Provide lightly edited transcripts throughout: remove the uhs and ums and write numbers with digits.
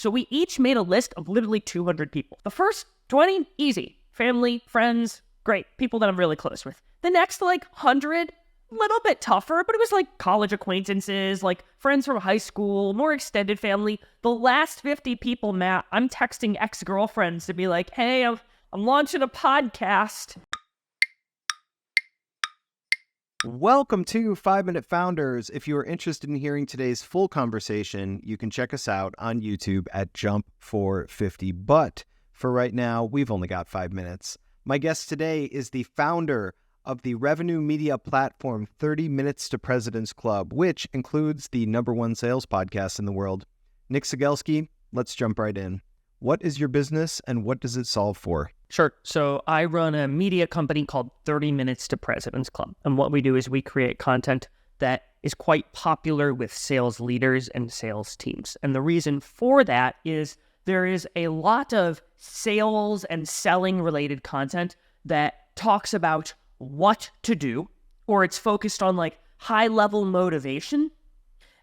So we each made a list of literally 200 people. The first 20, easy. Family, friends, great. People that I'm really close with. The next 100, little bit tougher, but it was college acquaintances, friends from high school, more extended family. The last 50 people, Matt, I'm texting ex-girlfriends to be like, hey, I'm launching a podcast. Welcome to 5-Minute Founders. If you are interested in hearing today's full conversation, you can check us out on YouTube at Jump 450. But for right now, we've only got 5 minutes. My guest today is the founder of the revenue media platform 30 Minutes to President's Club, which includes the #1 sales podcast in the world. Nick Cegelski, let's jump right in. What is your business and what does it solve for? Sure. So I run a media company called 30 Minutes to President's Club. And what we do is we create content that is quite popular with sales leaders and sales teams. And the reason for that is there is a lot of sales and selling related content that talks about what to do, or it's focused on high level motivation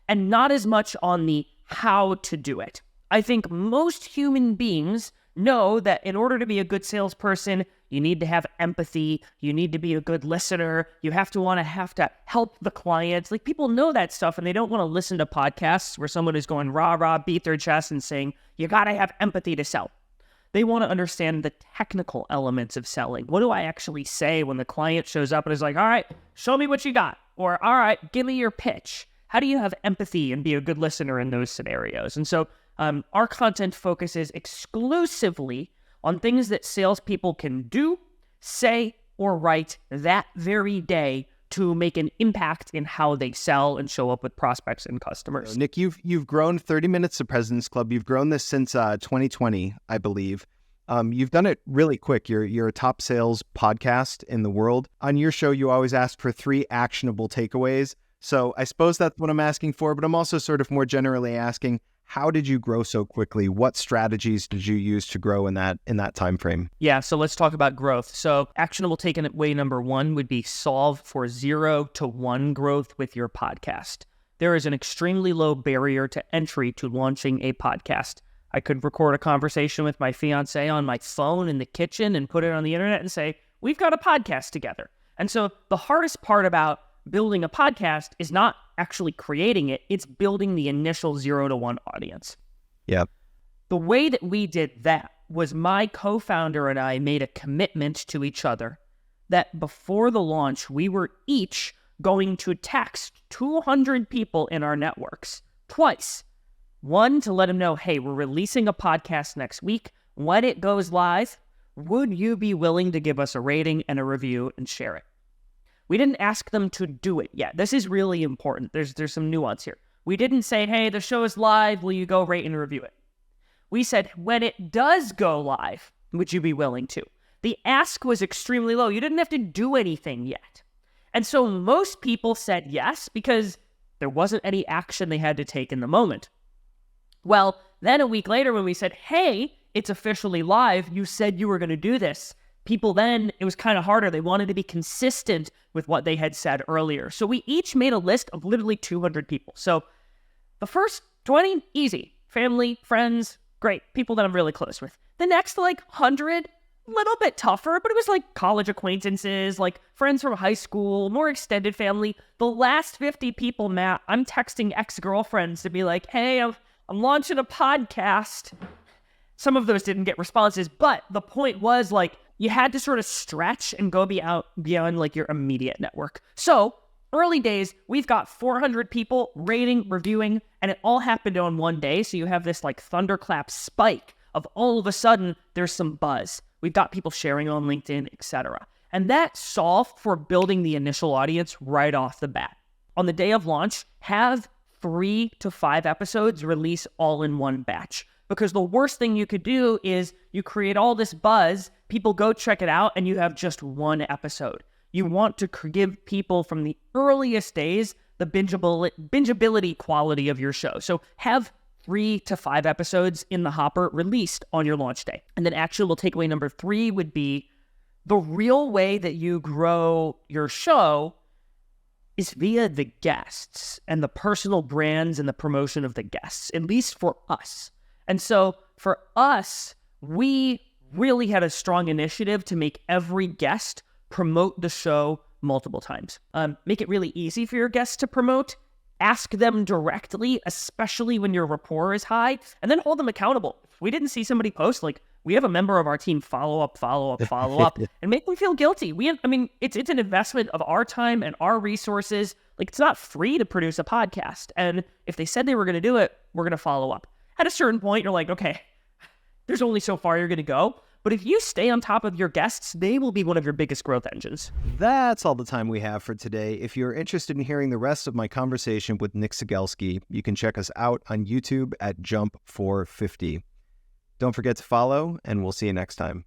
and not as much on the how to do it. I think most human beings know that in order to be a good salesperson, you need to have empathy, you need to be a good listener, you have to help the clients. People know that stuff and they don't want to listen to podcasts where someone is going rah, beat their chest and saying, you got to have empathy to sell. They want to understand the technical elements of selling. What do I actually say when the client shows up and is like, all right, show me what you got? Or, all right, give me your pitch. How do you have empathy and be a good listener in those scenarios? And so our content focuses exclusively on things that salespeople can do, say, or write that very day to make an impact in how they sell and show up with prospects and customers. Nick, you've grown 30 Minutes to President's Club. You've grown this since 2020, I believe. You've done it really quick. You're a top sales podcast in the world. On your show, you always ask for 3 actionable takeaways. So I suppose that's what I'm asking for, but I'm also sort of more generally asking, how did you grow so quickly? What strategies did you use to grow in that time frame? Yeah, so let's talk about growth. So actionable takeaway number 1 would be solve for 0 to 1 growth with your podcast. There is an extremely low barrier to entry to launching a podcast. I could record a conversation with my fiance on my phone in the kitchen and put it on the internet and say, we've got a podcast together. And so the hardest part about building a podcast is not actually creating it, it's building the initial 0 to 1 audience. Yeah. The way that we did that was my co-founder and I made a commitment to each other that before the launch, we were each going to text 200 people in our networks twice. One, to let them know, hey, we're releasing a podcast next week. When it goes live, would you be willing to give us a rating and a review and share it? We didn't ask them to do it yet. This is really important. There's some nuance here. We didn't say, hey, the show is live. Will you go rate and review it? We said, when it does go live, would you be willing to? The ask was extremely low. You didn't have to do anything yet. And so most people said yes because there wasn't any action they had to take in the moment. Well, then a week later when we said, hey, it's officially live, you said you were going to do this. People then, it was kind of harder. They wanted to be consistent with what they had said earlier. So we each made a list of literally 200 people. So the first 20, easy. Family, friends, great. People that I'm really close with. The next 100, little bit tougher, but it was college acquaintances, friends from high school, more extended family. The last 50 people, Matt, I'm texting ex-girlfriends to be like, hey, I'm launching a podcast. Some of those didn't get responses, but the point was you had to sort of stretch and go beyond your immediate network. So early days, we've got 400 people rating, reviewing, and it all happened on one day. So you have this thunderclap spike of all of a sudden there's some buzz. We've got people sharing on LinkedIn, etc. And that solved for building the initial audience right off the bat. On the day of launch, have 3 to 5 episodes release all in one batch. Because the worst thing you could do is you create all this buzz, people go check it out, and you have just one episode. You want to give people from the earliest days the bingeability quality of your show. So have 3 to 5 episodes in the hopper released on your launch day. And then actionable takeaway number 3 would be the real way that you grow your show is via the guests and the personal brands and the promotion of the guests, at least for us. And so for us, we really had a strong initiative to make every guest promote the show multiple times. Make it really easy for your guests to promote. Ask them directly, especially when your rapport is high, and then hold them accountable. If we didn't see somebody post, like, we have a member of our team follow up, and make them feel guilty. It's an investment of our time and our resources. Like, it's not free to produce a podcast. And if they said they were going to do it, we're going to follow up. At a certain point, you're like, okay, there's only so far you're going to go. But if you stay on top of your guests, they will be one of your biggest growth engines. That's all the time we have for today. If you're interested in hearing the rest of my conversation with Nick Cegelski, you can check us out on YouTube at Jump 450. Don't forget to follow, and we'll see you next time.